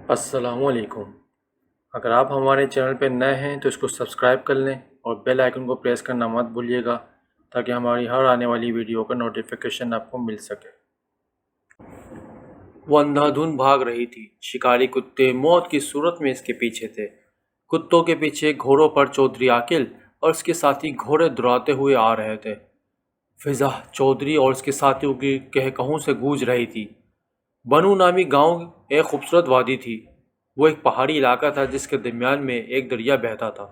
السلام علیکم۔ اگر آپ ہمارے چینل پہ نئے ہیں تو اس کو سبسکرائب کر لیں اور بیل آئیکن کو پریس کرنا مت بھولیے گا تاکہ ہماری ہر آنے والی ویڈیو کا نوٹیفیکیشن آپ کو مل سکے۔ وہ اندھا دھند بھاگ رہی تھی۔ شکاری کتے موت کی صورت میں اس کے پیچھے تھے۔ کتوں کے پیچھے گھوڑوں پر چودھری عاقل اور اس کے ساتھی گھوڑے دوڑاتے ہوئے آ رہے تھے۔ فضا چودھری اور اس کے ساتھیوں کی کہوں سے گونج رہی تھی۔ بنو نامی گاؤں ایک خوبصورت وادی تھی۔ وہ ایک پہاڑی علاقہ تھا جس کے درمیان میں ایک دریا بہتا تھا۔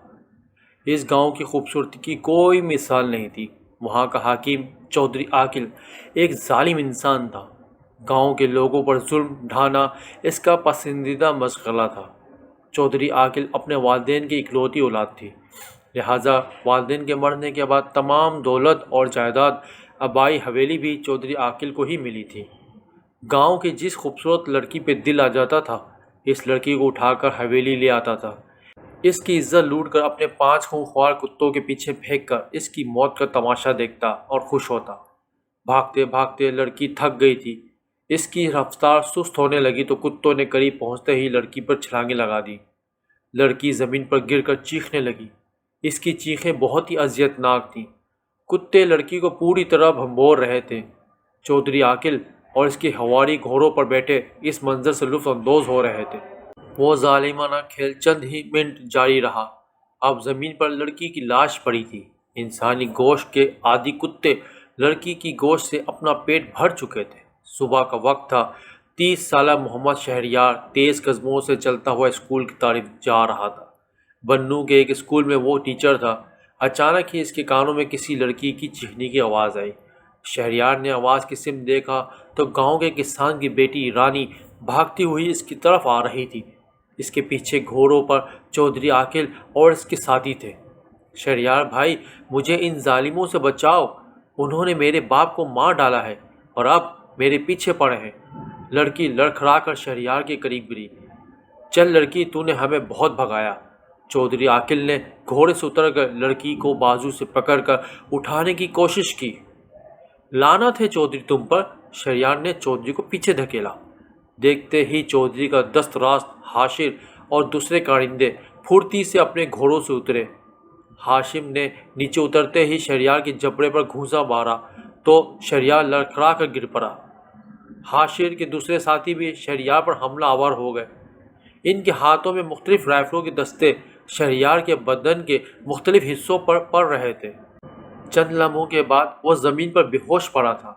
اس گاؤں کی خوبصورتی کی کوئی مثال نہیں تھی۔ وہاں کا حاکم چودھری عاقل ایک ظالم انسان تھا۔ گاؤں کے لوگوں پر ظلم ڈھانا اس کا پسندیدہ مشغلہ تھا۔ چودھری عاقل اپنے والدین کی اکلوتی اولاد تھی، لہٰذا والدین کے مرنے کے بعد تمام دولت اور جائیداد آبائی حویلی بھی چودھری عاقل کو ہی ملی تھی۔ گاؤں کی جس خوبصورت لڑکی پہ دل آ جاتا تھا اس لڑکی کو اٹھا کر حویلی لے آتا تھا۔ اس کی عزت لوٹ کر اپنے 5 خونخوار کتوں کے پیچھے پھینک کر اس کی موت کا تماشا دیکھتا اور خوش ہوتا۔ بھاگتے بھاگتے لڑکی تھک گئی تھی۔ اس کی رفتار سست ہونے لگی تو کتوں نے قریب پہنچتے ہی لڑکی پر چھلانگیں لگا دی۔ لڑکی زمین پر گر کر چیخنے لگی۔ اس کی چیخیں بہت ہی اذیت ناک تھیں۔ کتے لڑکی کو پوری طرح بھنبور رہے تھے۔ چودھری عاقل اور اس کے ہواری گھوڑوں پر بیٹھے اس منظر سے لطف اندوز ہو رہے تھے۔ وہ ظالمانہ کھیل چند ہی منٹ جاری رہا۔ اب زمین پر لڑکی کی لاش پڑی تھی۔ انسانی گوشت کے عادی کتے لڑکی کی گوشت سے اپنا پیٹ بھر چکے تھے۔ صبح کا وقت تھا۔ 30 سالہ محمد شہریار تیز قدموں سے چلتا ہوا اسکول کی طرف جا رہا تھا۔ بنو کے ایک اسکول میں وہ ٹیچر تھا۔ اچانک ہی اس کے کانوں میں کسی لڑکی کی چیخنے کی آواز آئی۔ شہریار نے آواز کی سمت دیکھا تو گاؤں کے کسان کی بیٹی رانی بھاگتی ہوئی اس کی طرف آ رہی تھی۔ اس کے پیچھے گھوڑوں پر چودھری عاقل اور اس کے ساتھی تھے۔ شہریار بھائی، مجھے ان ظالموں سے بچاؤ، انہوں نے میرے باپ کو مار ڈالا ہے اور اب میرے پیچھے پڑے ہیں۔ لڑکی لڑکھڑا کر شہریار کے قریب گری۔ چل لڑکی، تو نے ہمیں بہت بھگایا۔ چودھری عاقل نے گھوڑے سے اتر کر لڑکی کو بازو سے پکڑ کر اٹھانے کی کوشش کی۔ لعنت ہے چودھری تم پر، شہریار نے چودھری کو پیچھے دھکیلا۔ دیکھتے ہی چودھری کا دست راست حاشر اور دوسرے کارندے پھرتی سے اپنے گھوڑوں سے اترے۔ ہاشم نے نیچے اترتے ہی شہریار کے جبڑے پر گھونسا مارا تو شہریار لڑکھڑا کر گر پڑا۔ حاشر کے دوسرے ساتھی بھی شہریار پر حملہ آور ہو گئے۔ ان کے ہاتھوں میں مختلف رائفلوں کے دستے شہریار کے بدن کے مختلف حصوں پر پڑ رہے تھے۔ چند لمحوں کے بعد وہ زمین پر بے ہوش پڑا تھا۔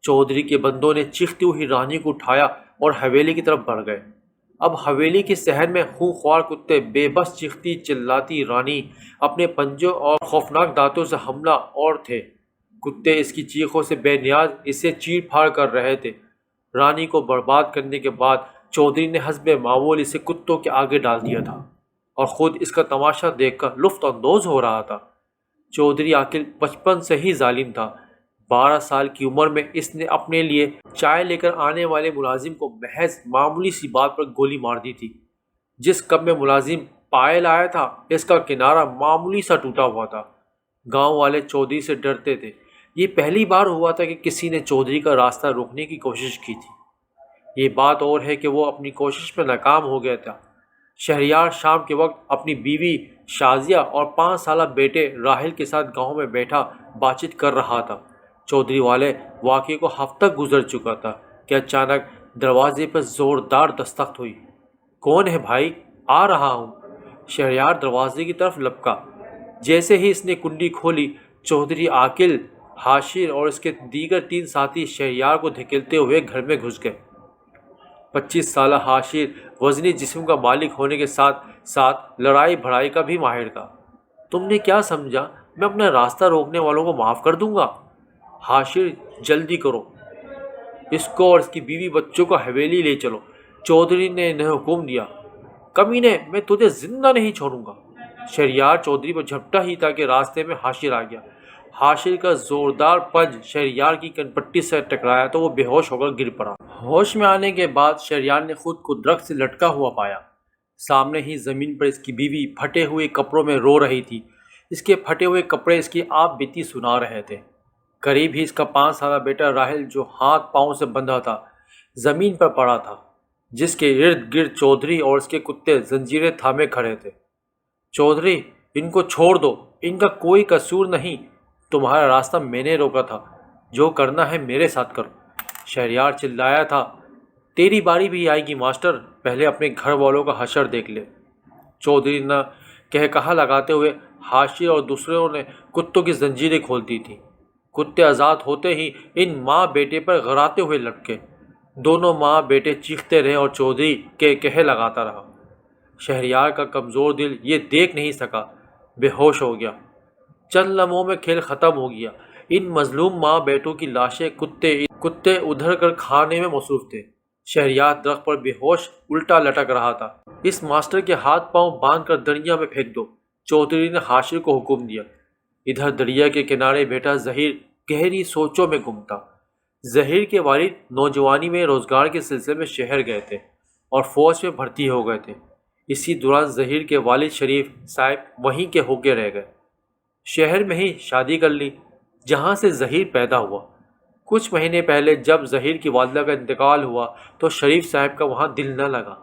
چودھری کے بندوں نے چیختی ہوئی رانی کو اٹھایا اور حویلی کی طرف بڑھ گئے۔ اب حویلی کے صحن میں خونخوار کتے بے بس چیختی چلاتی رانی اپنے پنجوں اور خوفناک دانتوں سے حملہ اور تھے۔ کتے اس کی چیخوں سے بے نیاز اسے چیر پھاڑ کر رہے تھے۔ رانی کو برباد کرنے کے بعد چودھری نے حسب معمول اسے کتوں کے آگے ڈال دیا تھا اور خود اس کا تماشا دیکھ کر لطف اندوز ہو رہا تھا۔ چودھری عاقل بچپن سے ہی ظالم تھا۔ 12 سال کی عمر میں اس نے اپنے لیے چائے لے کر آنے والے ملازم کو محض معمولی سی بات پر گولی مار دی تھی۔ جس کپ میں ملازم پائے لایا تھا اس کا کنارہ معمولی سا ٹوٹا ہوا تھا۔ گاؤں والے چودھری سے ڈرتے تھے۔ یہ پہلی بار ہوا تھا کہ کسی نے چودھری کا راستہ روکنے کی کوشش کی تھی۔ یہ بات اور ہے کہ وہ اپنی کوشش میں ناکام ہو گیا تھا۔ شہریار شام کے وقت اپنی بیوی شازیہ اور 5 سالہ بیٹے راحل کے ساتھ گاؤں میں بیٹھا بات چیت کر رہا تھا۔ چودھری والے واقعے کو ہفتہ گزر چکا تھا کہ اچانک دروازے پر زوردار دستک ہوئی۔ کون ہے بھائی؟ آ رہا ہوں، شہریار دروازے کی طرف لپکا۔ جیسے ہی اس نے کنڈی کھولی، چودھری عاقل، حاشر اور اس کے دیگر 3 ساتھی شہریار کو دھکیلتے ہوئے گھر میں گھس گئے۔ 25 سالہ حاشر وزنی جسم کا مالک ہونے کے ساتھ ساتھ لڑائی بھڑائی کا بھی ماہر تھا۔ تم نے کیا سمجھا میں اپنا راستہ روکنے والوں کو معاف کر دوں گا؟ حاشر جلدی کرو، اس کو اور اس کی بیوی بچوں کو حویلی لے چلو، چودھری نے انہیں حکم دیا۔ کمینے، میں تجھے زندہ نہیں چھوڑوں گا۔ شہریار چودھری پر جھپٹا ہی تھا کہ راستے میں حاشر آ گیا۔ حاشر کا زوردار پنج شہریار کی کنپٹی سے ٹکرایا تو وہ بے ہوش ہو کر گر پڑا۔ ہوش میں آنے کے بعد شہریار نے خود کو درخت سے لٹکا ہوا پایا۔ سامنے ہی زمین پر اس کی بیوی پھٹے ہوئے کپڑوں میں رو رہی تھی۔ اس کے پھٹے ہوئے کپڑے اس کی آپ بیتی سنا رہے تھے۔ قریب ہی اس کا 5 سالہ بیٹا راحل جو ہاتھ پاؤں سے بندھا تھا زمین پر پڑا تھا۔ جس کے ارد گرد چودھری اور اس کے کتے زنجیریں تھامے کھڑے تھے۔ چودھری، ان کو چھوڑ دو، ان کا کوئی قصور نہیں، تمہارا راستہ میں نے روکا تھا، جو کرنا ہے میرے ساتھ کرو۔ شہریار چلایا تھا، تیری باری بھی آئے گی ماسٹر، پہلے اپنے گھر والوں کا حشر دیکھ لے۔ چودھری نے کہا لگاتے ہوئے حاشیے اور دوسروں نے کتوں کی زنجیریں کھول دی تھیں۔ کتے آزاد ہوتے ہی ان ماں بیٹے پر غراتے ہوئے لٹکے۔ دونوں ماں بیٹے چیختے رہے اور چودھری کے کہے لگاتا رہا۔ شہریار کا کمزور دل یہ دیکھ نہیں سکا، بے ہوش ہو گیا۔ چند لمحوں میں کھیل ختم ہو گیا۔ ان مظلوم ماں بیٹوں کی لاشیں کتے ادھر کر کھانے میں مصروف تھے۔ شہریار درخت پر بے ہوش الٹا لٹک رہا تھا۔ اس ماسٹر کے ہاتھ پاؤں باندھ کر دریا میں پھینک دو، چودھری نے حاشر کو حکم دیا۔ ادھر دریا کے کنارے بیٹا ظہیر گہری سوچوں میں گم تھا۔ ظہیر کے والد نوجوانی میں روزگار کے سلسلے میں شہر گئے تھے اور فوج میں بھرتی ہو گئے تھے۔ اسی دوران ظہیر کے والد شریف صاحب وہیں کے ہو کے رہ گئے۔ شہر میں ہی شادی کر لی جہاں سے ظہیر پیدا ہوا۔ کچھ مہینے پہلے جب ظہیر کی والدہ کا انتقال ہوا تو شریف صاحب کا وہاں دل نہ لگا۔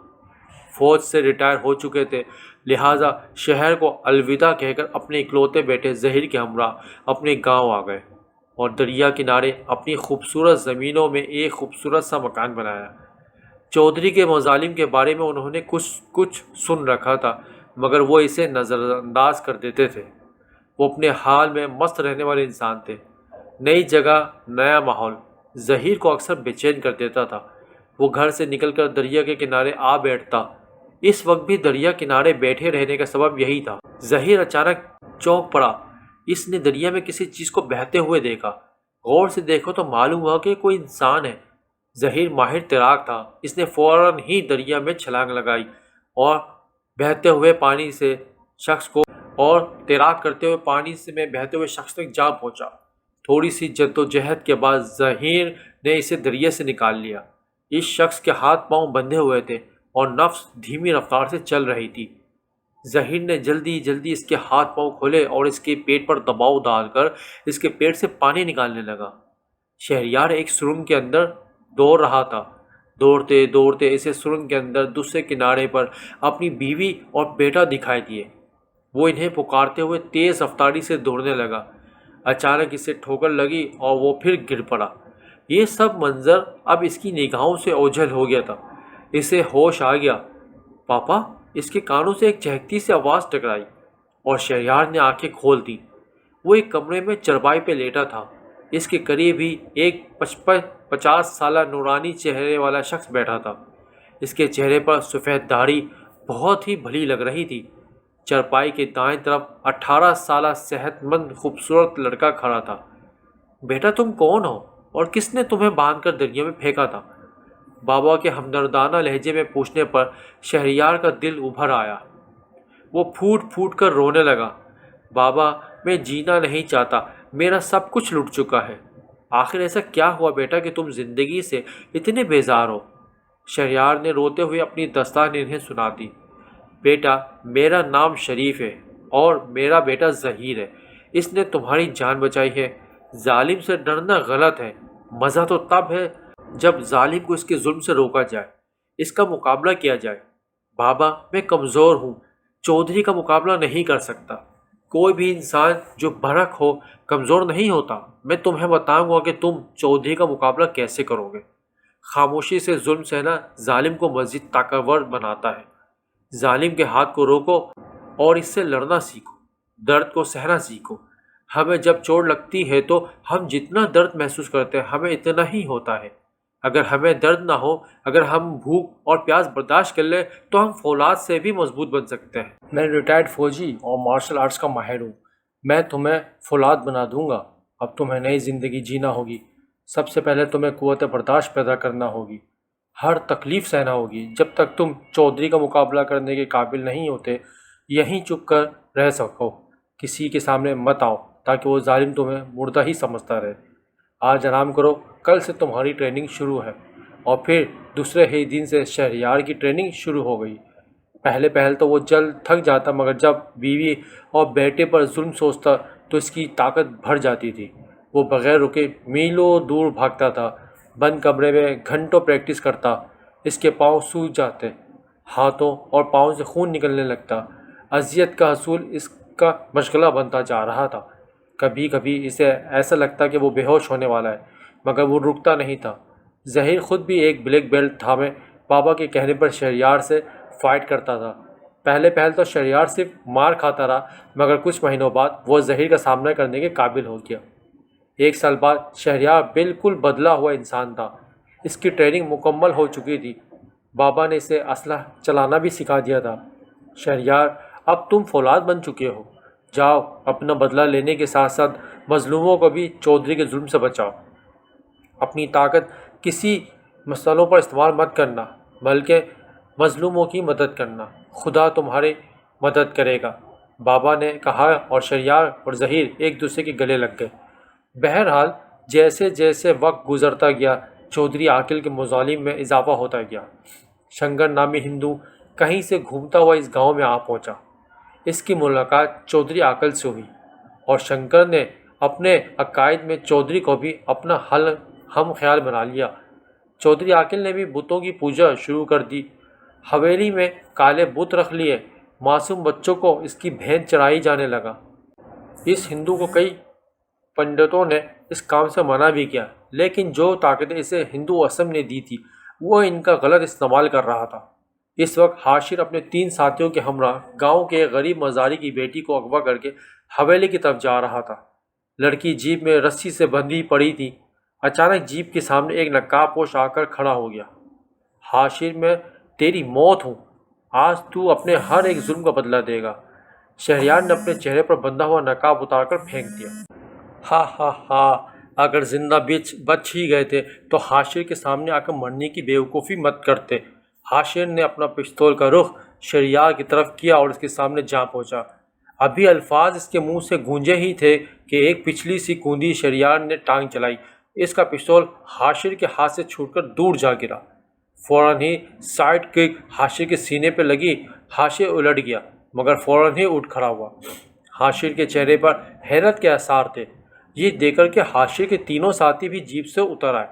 فوج سے ریٹائر ہو چکے تھے، لہٰذا شہر کو الوداع کہہ کر اپنے اکلوتے بیٹے ظہیر کے ہمراہ اپنے گاؤں آ گئے اور دریا کنارے اپنی خوبصورت زمینوں میں ایک خوبصورت سا مکان بنایا۔ چودھری کے مظالم کے بارے میں انہوں نے کچھ سن رکھا تھا، مگر وہ اسے نظر انداز کر دیتے تھے۔ وہ اپنے حال میں مست رہنے والے انسان تھے۔ نئی جگہ، نیا ماحول ظہیر کو اکثر بے چین کر دیتا تھا۔ وہ گھر سے نکل کر دریا کے کنارے آ بیٹھتا۔ اس وقت بھی دریا کنارے بیٹھے رہنے کا سبب یہی تھا۔ ظہیر اچانک چونک پڑا۔ اس نے دریا میں کسی چیز کو بہتے ہوئے دیکھا۔ غور سے دیکھو تو معلوم ہوا کہ کوئی انسان ہے۔ ظہیر ماہر تیراک تھا۔ اس نے فوراً ہی دریا میں چھلانگ لگائی اور بہتے ہوئے پانی سے شخص کو اور تیراک کرتے ہوئے پانی میں بہتے ہوئے شخص تک جا پہنچا۔ تھوڑی سی جدوجہد کے بعد ظہیر نے اسے دریا سے نکال لیا۔ اس شخص کے ہاتھ پاؤں بندھے ہوئے تھے اور نفس دھیمی رفتار سے چل رہی تھی۔ ظہیر نے جلدی جلدی اس کے ہاتھ پاؤں کھولے اور اس کے پیٹ پر دباؤ ڈال کر اس کے پیٹ سے پانی نکالنے لگا۔ شہریار ایک سرنگ کے اندر دوڑ رہا تھا۔ دوڑتے دوڑتے اسے سرنگ کے اندر دوسرے کنارے پر اپنی بیوی اور بیٹا دکھائی دیے۔ وہ انہیں پکارتے ہوئے تیز رفتاری سے دوڑنے لگا۔ اچانک اسے ٹھوکر لگی اور وہ پھر گر پڑا۔ یہ سب منظر اب اس کی نگاہوں سے اوجھل ہو گیا تھا۔ اسے ہوش آ گیا۔ پاپا، اس کے کانوں سے ایک چہکتی سی آواز ٹکرائی اور شہریار نے آنکھیں کھول دیں۔ وہ ایک کمرے میں چرپائی پہ لیٹا تھا۔ اس کے قریب ہی ایک 50 سالہ نورانی چہرے والا شخص بیٹھا تھا۔ اس کے چہرے پر سفید داڑھی بہت ہی بھلی لگ رہی تھی۔ چرپائی کے دائیں طرف 18 سالہ صحت مند خوبصورت لڑکا کھڑا تھا۔ بیٹا، تم کون ہو اور کس نے تمہیں باندھ کر دریا میں پھینکا تھا؟ بابا کے ہمدردانہ لہجے میں پوچھنے پر شہریار کا دل ابھر آیا۔ وہ پھوٹ پھوٹ کر رونے لگا۔ بابا، میں جینا نہیں چاہتا، میرا سب کچھ لٹ چکا ہے۔ آخر ایسا کیا ہوا بیٹا کہ تم زندگی سے اتنے بیزار ہو؟ شہریار نے روتے ہوئے اپنی داستان انہیں سنا دی۔ بیٹا، میرا نام شریف ہے اور میرا بیٹا ظہیر ہے۔ اس نے تمہاری جان بچائی ہے۔ ظالم سے ڈرنا غلط ہے۔ مزہ تو تب ہے جب ظالم کو اس کے ظلم سے روکا جائے، اس کا مقابلہ کیا جائے۔ بابا، میں کمزور ہوں، چودھری کا مقابلہ نہیں کر سکتا۔ کوئی بھی انسان جو برحق ہو کمزور نہیں ہوتا۔ میں تمہیں بتاؤں گا کہ تم چودھری کا مقابلہ کیسے کرو گے۔ خاموشی سے ظلم سہنا ظالم کو مزید طاقتور بناتا ہے۔ ظالم کے ہاتھ کو روکو اور اس سے لڑنا سیکھو، درد کو سہنا سیکھو۔ ہمیں جب چوٹ لگتی ہے تو ہم جتنا درد محسوس کرتے ہیں ہمیں اتنا ہی ہوتا ہے۔ اگر ہمیں درد نہ ہو، اگر ہم بھوک اور پیاس برداشت کر لیں تو ہم فولاد سے بھی مضبوط بن سکتے ہیں۔ میں ریٹائرڈ فوجی اور مارشل آرٹس کا ماہر ہوں۔ میں تمہیں فولاد بنا دوں گا۔ اب تمہیں نئی زندگی جینا ہوگی۔ سب سے پہلے تمہیں قوت برداشت پیدا کرنا ہوگی۔ ہر تکلیف سہنا ہوگی۔ جب تک تم چودھری کا مقابلہ کرنے کے قابل نہیں ہوتے، یہیں چپ کر رہ سکو، کسی کے سامنے مت آؤ تاکہ وہ ظالم تمہیں مردہ ہی سمجھتا رہے۔ آج آرام کرو، کل سے تمہاری ٹریننگ شروع ہے۔ اور پھر دوسرے ہی دن سے شہریار کی ٹریننگ شروع ہو گئی۔ پہلے تو وہ جلد تھک جاتا، مگر جب بیوی اور بیٹے پر ظلم سوچتا تو اس کی طاقت بڑھ جاتی تھی۔ وہ بغیر رکے میلوں دور بھاگتا تھا، بند کمرے میں گھنٹوں پریکٹس کرتا۔ اس کے پاؤں سوج جاتے، ہاتھوں اور پاؤں سے خون نکلنے لگتا۔ اذیت کا حصول اس کا مشغلہ بنتا جا رہا تھا۔ کبھی کبھی اسے ایسا لگتا کہ وہ بے ہوش ہونے والا ہے، مگر وہ رکتا نہیں تھا۔ ظہیر خود بھی ایک بلیک بیلٹ تھامے بابا کے کہنے پر شہریار سے فائٹ کرتا تھا۔ پہلے تو شہریار صرف مار کھاتا رہا، مگر کچھ مہینوں بعد وہ ظہیر کا سامنا کرنے کے قابل ہو گیا۔ 1 سال بعد شہریار بالکل بدلا ہوا انسان تھا۔ اس کی ٹریننگ مکمل ہو چکی تھی۔ بابا نے اسے اسلحہ چلانا بھی سکھا دیا تھا۔ شہریار، اب تم فولاد بن چکے ہو، جاؤ اپنا بدلہ لینے کے ساتھ ساتھ مظلوموں کو بھی چودھری کے ظلم سے بچاؤ۔ اپنی طاقت کسی مسئلوں پر استعمال مت کرنا، بلکہ مظلوموں کی مدد کرنا۔ خدا تمہاری مدد کرے گا، بابا نے کہا، اور شہریار اور ظہیر ایک دوسرے کے گلے لگ گئے۔ بہرحال جیسے جیسے وقت گزرتا گیا، چودھری عاقل کے مظالم میں اضافہ ہوتا گیا۔ شنکر نامی ہندو کہیں سے گھومتا ہوا اس گاؤں میں آ پہنچا۔ اس کی ملاقات چودھری عاقل سے ہوئی، اور شنکر نے اپنے عقائد میں چودھری کو بھی اپنا ہم خیال بنا لیا۔ چودھری عاقل نے بھی بتوں کی پوجا شروع کر دی۔ حویلی میں کالے بت رکھ لیے، معصوم بچوں کو اس کی بھین چڑھائی جانے لگا۔ اس ہندو کو کئی پنڈتوں نے اس کام سے منع بھی کیا، لیکن جو طاقتیں اسے ہندو ازم نے دی تھی وہ ان کا غلط استعمال کر رہا تھا۔ اس وقت حاشر اپنے 3 ساتھیوں کے ہمراہ گاؤں کے ایک غریب مزاری کی بیٹی کو اغوا کر کے حویلی کی طرف جا رہا تھا۔ لڑکی جیپ میں رسی سے بندھی پڑی تھی۔ اچانک جیپ کے سامنے ایک نقاب پوش آ کر کھڑا ہو گیا۔ حاشر، میں تیری موت ہوں، آج تو اپنے ہر ایک ظلم کا بدلہ دے گا۔ شہریار نے اپنے چہرے پر بندھا ہوا نقاب اتار کر پھینک دیا۔ ہا ہا ہا، اگر زندہ بچ ہی گئے تھے تو حاشر کے سامنے آ کر مرنے کی بیوقوفی مت کرتے۔ حاشر نے اپنا پستول کا رخ شہریار کی طرف کیا اور اس کے سامنے جا پہنچا۔ ابھی الفاظ اس کے منہ سے گونجے ہی تھے کہ ایک پچھلی سی کوندی شہریار نے ٹانگ چلائی۔ اس کا پستول حاشر کے ہاتھ سے چھوٹ کر دور جا گرا۔ فوراً ہی سائیڈ کک حاشر کے سینے پہ لگی۔ حاشر الٹ گیا، مگر فوراً ہی اٹھ کھڑا ہوا۔ حاشر کے چہرے پر حیرت کے آثار تھے۔ یہ دیکھ کر کہ حاشر کے تینوں ساتھی بھی جیپ سے اتر آئے،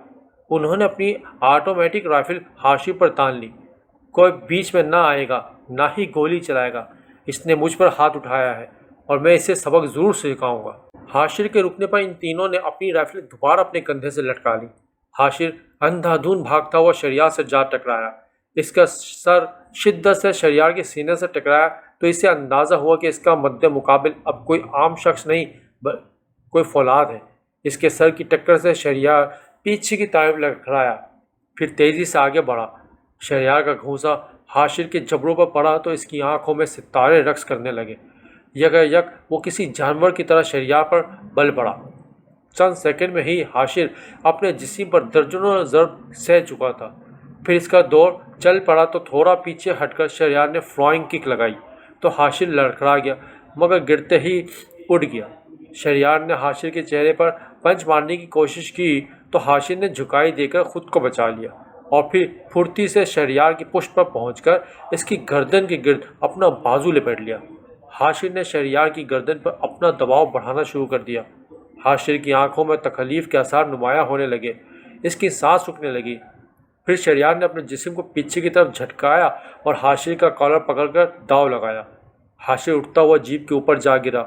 انہوں نے اپنی آٹومیٹک رائفل حاشر پر تان لی۔ کوئی بیچ میں نہ آئے گا، نہ ہی گولی چلائے گا۔ اس نے مجھ پر ہاتھ اٹھایا ہے اور میں اسے سبق ضرور سکھاؤں گا۔ حاشر کے رکنے پر ان تینوں نے اپنی رائفل دوبارہ اپنے کندھے سے لٹکا لی۔ حاشر اندھا دھند بھاگتا ہوا شہریار سے جا ٹکرایا۔ اس کا سر شدت سے شہریار کے سینے سے ٹکرایا تو اسے اندازہ ہوا کہ اس کا مد مقابل اب کوئی عام شخص نہیں، کوئی فولاد ہے۔ اس کے سر کی ٹکر سے شہریار پیچھے کی طرف لڑکھڑایا، پھر تیزی سے آگے بڑھا۔ شہریار کا گھونسا حاشر کے جبڑوں پر پڑا تو اس کی آنکھوں میں ستارے رقص کرنے لگے۔ یک وہ کسی جانور کی طرح شہریار پر بل پڑا۔ چند سیکنڈ میں ہی حاشر اپنے جسم پر درجنوں ضرب سہ چکا تھا۔ پھر اس کا دور چل پڑا تو تھوڑا پیچھے ہٹ کر شہریار نے فلائنگ کک لگائی تو حاشر لڑکھڑا گیا، مگر گرتے ہی اٹھ گیا۔ شہریار نے حاشر کے چہرے پر پنچ مارنے کی کوشش کی تو حاشر نے جھکائی دے کر خود کو بچا لیا اور پھر پھرتی سے شہریار کی پشت پر پہنچ کر اس کی گردن کے گرد اپنا بازو لپیٹ لیا۔ حاشر نے شہریار کی گردن پر اپنا دباؤ بڑھانا شروع کر دیا۔ حاشر کی آنکھوں میں تکلیف کے آثار نمایاں ہونے لگے، اس کی سانس رکنے لگی۔ پھر شہریار نے اپنے جسم کو پیچھے کی طرف جھٹکایا اور حاشر کا کالر پکڑ کر داؤ لگایا۔ حاشر اٹھتا ہوا جیپ کے اوپر جا گرا۔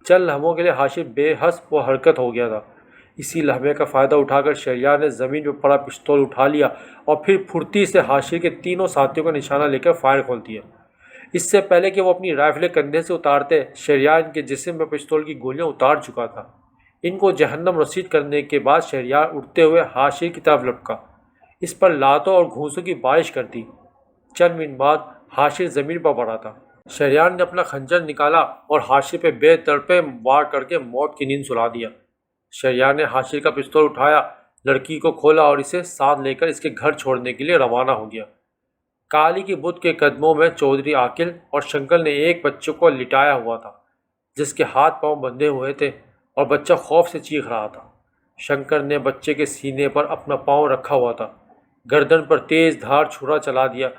چند لمحوں کے لیے حاشر بے حس و حرکت ہو گیا تھا۔ اسی لمحے کا فائدہ اٹھا کر شہریار نے زمین پر پڑا پستول اٹھا لیا اور پھر پھرتی سے حاشر کے تینوں ساتھیوں کا نشانہ لے کر فائر کھول دیا۔ اس سے پہلے کہ وہ اپنی رائفلیں کندھے سے اتارتے، شہریار ان کے جسم میں پستول کی گولیاں اتار چکا تھا۔ ان کو جہنم رسید کرنے کے بعد شہریار اٹھتے ہوئے حاشر کی طرف لپکا، اس پر لاتوں اور گھونسوں کی بارش کر دی۔ چند منٹ بعد حاشر زمین پر پڑا تھا۔ شہریار نے اپنا خنجر نکالا اور حاشر پہ بے تڑپے وار کر کے موت کی نیند سلا دیا۔ شہریار نے حاشر کا پستول اٹھایا، لڑکی کو کھولا اور اسے ساتھ لے کر اس کے گھر چھوڑنے کے لیے روانہ ہو گیا۔ کالی کی بت کے قدموں میں چودھری عاقل اور شنکر نے ایک بچے کو لٹایا ہوا تھا جس کے ہاتھ پاؤں بندھے ہوئے تھے اور بچہ خوف سے چیخ رہا تھا۔ شنکر نے بچے کے سینے پر اپنا پاؤں رکھا ہوا تھا، گردن پر تیز دھار چھرا چلا دیا۔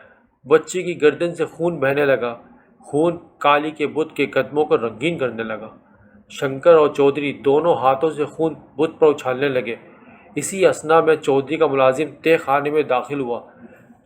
بچے کی گردن سے خون بہنے لگا، خون کالی کے بت کے قدموں کو رنگین کرنے لگا۔ شنکر اور چودھری دونوں ہاتھوں سے خون بت پر اچھالنے لگے۔ اسی اثنا میں چودھری کا ملازم تہ خانے میں داخل ہوا۔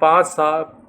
5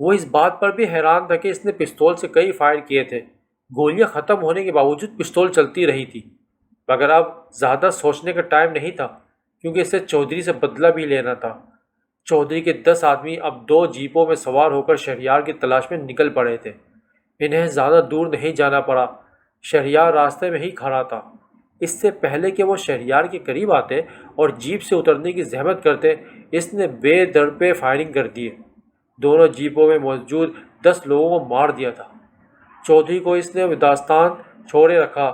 وہ اس بات پر بھی حیران تھا کہ اس نے پستول سے کئی فائر کیے تھے، گولیاں ختم ہونے کے باوجود پستول چلتی رہی تھی، مگر اب زیادہ سوچنے کا ٹائم نہیں تھا کیونکہ اسے چودھری سے بدلہ بھی لینا تھا۔ چودھری کے 10 آدمی اب 2 جیپوں میں سوار ہو کر شہریار کی تلاش میں نکل پڑے تھے۔ انہیں زیادہ دور نہیں جانا پڑا، شہریار راستے میں ہی کھڑا تھا۔ اس سے پہلے کہ وہ شہریار کے قریب آتے اور جیپ سے اترنے کی زحمت کرتے، اس نے بے درپے فائرنگ کر دیے۔ دونوں جیپوں میں موجود 10 لوگوں کو مار دیا تھا۔ چودھری کو اس نے داستان چھوڑے رکھا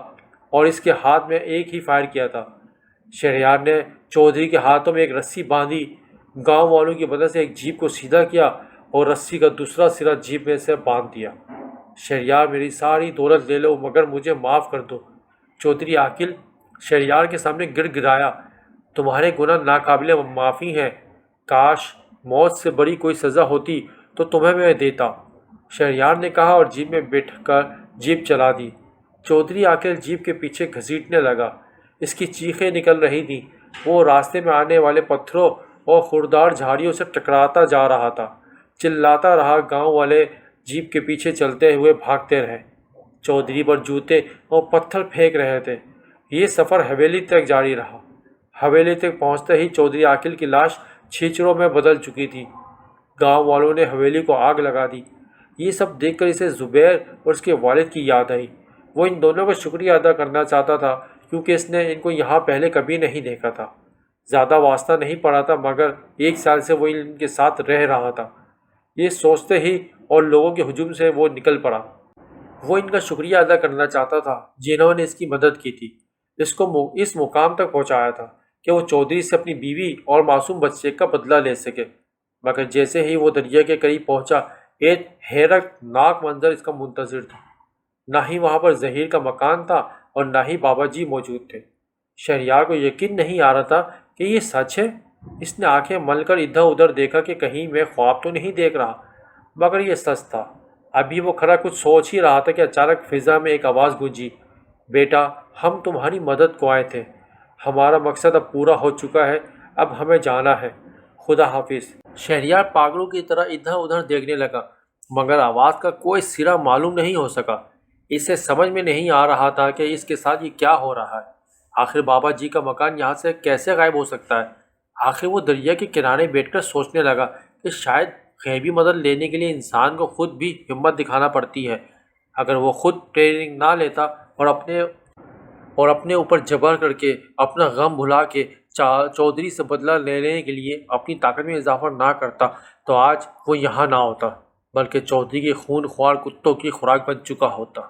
اور اس کے ہاتھ میں ایک ہی فائر کیا تھا۔ شہریار نے چودھری کے ہاتھوں میں ایک رسی باندھی، گاؤں والوں کی مدد سے ایک جیپ کو سیدھا کیا اور رسی کا دوسرا سرا جیپ میں سے باندھ دیا۔ شہریار، میری ساری دولت لے لو مگر مجھے معاف کر دو۔ چودھری عاقل شہریار کے سامنے گڑ گڑایا، تمہارے گناہ ناقابل معافی ہیں، کاش موت سے بڑی کوئی سزا ہوتی تو تمہیں میں دیتا، شہریار نے کہا اور جیپ میں بیٹھ کر جیپ چلا دی۔ چودھری عاقل جیپ کے پیچھے گھسیٹنے لگا، اس کی چیخیں نکل رہی تھیں، وہ راستے میں آنے والے پتھروں اور خوردار جھاڑیوں سے ٹکراتا جا رہا تھا، چلاتا رہا۔ گاؤں والے جیپ کے پیچھے چلتے ہوئے بھاگتے رہے، چودھری پر جوتے اور پتھر پھینک رہے تھے۔ یہ سفر حویلی تک جاری رہا۔ حویلی تک پہنچتے ہی چودھری عاقل کی لاش چھیچڑوں میں بدل چکی تھی۔ گاؤں والوں نے حویلی کو آگ لگا دی۔ یہ سب دیکھ کر اسے زبیر اور اس کے والد کی یاد آئی۔ وہ ان دونوں کا شکریہ ادا کرنا چاہتا تھا کیونکہ اس نے ان کو یہاں پہلے کبھی نہیں دیکھا تھا۔ زیادہ واسطہ نہیں پڑا تھا مگر 1 سال سے وہ ان کے ساتھ رہ رہا تھا۔ یہ سوچتے ہی اور لوگوں کے ہجوم سے وہ نکل پڑا۔ وہ ان کا شکریہ ادا کرنا چاہتا تھا جنہوں نے اس کی مدد کی تھی، اس کو اس مقام تک پہنچایا تھا کہ وہ چودھری سے اپنی بیوی اور معصوم بچے کا بدلہ لے سکے۔ مگر جیسے ہی وہ دریا کے قریب پہنچا، ایک حیرت ناک منظر اس کا منتظر تھا۔ نہ ہی وہاں پر زہیر کا مکان تھا اور نہ ہی بابا جی موجود تھے۔ شہریار کو یقین نہیں آ رہا تھا کہ یہ سچ ہے۔ اس نے آنکھیں مل کر ادھر ادھر دیکھا کہ کہیں میں خواب تو نہیں دیکھ رہا، مگر یہ سچ تھا۔ ابھی وہ کھڑا کچھ سوچ ہی رہا تھا کہ اچانک فضا میں ایک آواز گونجی، بیٹا ہم تمہاری مدد کو آئے تھے، ہمارا مقصد اب پورا ہو چکا ہے، اب ہمیں جانا ہے، خدا حافظ۔ شہریار پاگلوں کی طرح ادھر ادھر دیکھنے لگا مگر آواز کا کوئی سرا معلوم نہیں ہو سکا۔ اسے سمجھ میں نہیں آ رہا تھا کہ اس کے ساتھ یہ کیا ہو رہا ہے۔ آخر بابا جی کا مکان یہاں سے کیسے غائب ہو سکتا ہے؟ آخر وہ دریا کے کنارے بیٹھ کر سوچنے لگا کہ شاید غیبی مدد لینے کے لیے انسان کو خود بھی ہمت دکھانا پڑتی ہے۔ اگر وہ خود ٹریننگ نہ لیتا اور اپنے اوپر جبر کر کے اپنا غم بھلا کے چودھری سے بدلہ لینے کے لیے اپنی طاقت میں اضافہ نہ کرتا تو آج وہ یہاں نہ ہوتا بلکہ چودھری کے خون خوار کتوں کی خوراک بن چکا ہوتا۔